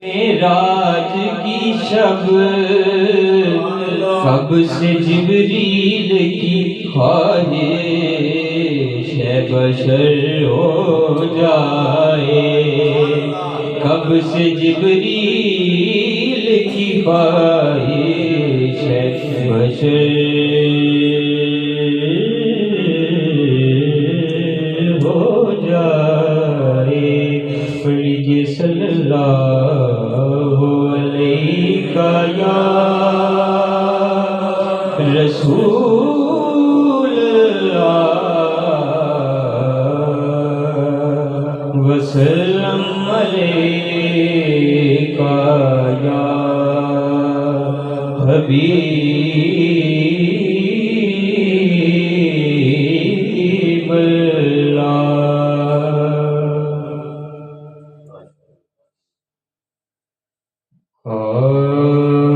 معراج کی شب کب سے جبریل کی خواہش ہے بشر ہو جائے، کب سے جبریل کی خواہش ہے بشر ہو جائے۔ پڑھیے صلی اللہ علیہ یا رسول اللہ وسلم علیہ یا حبیب اللہ۔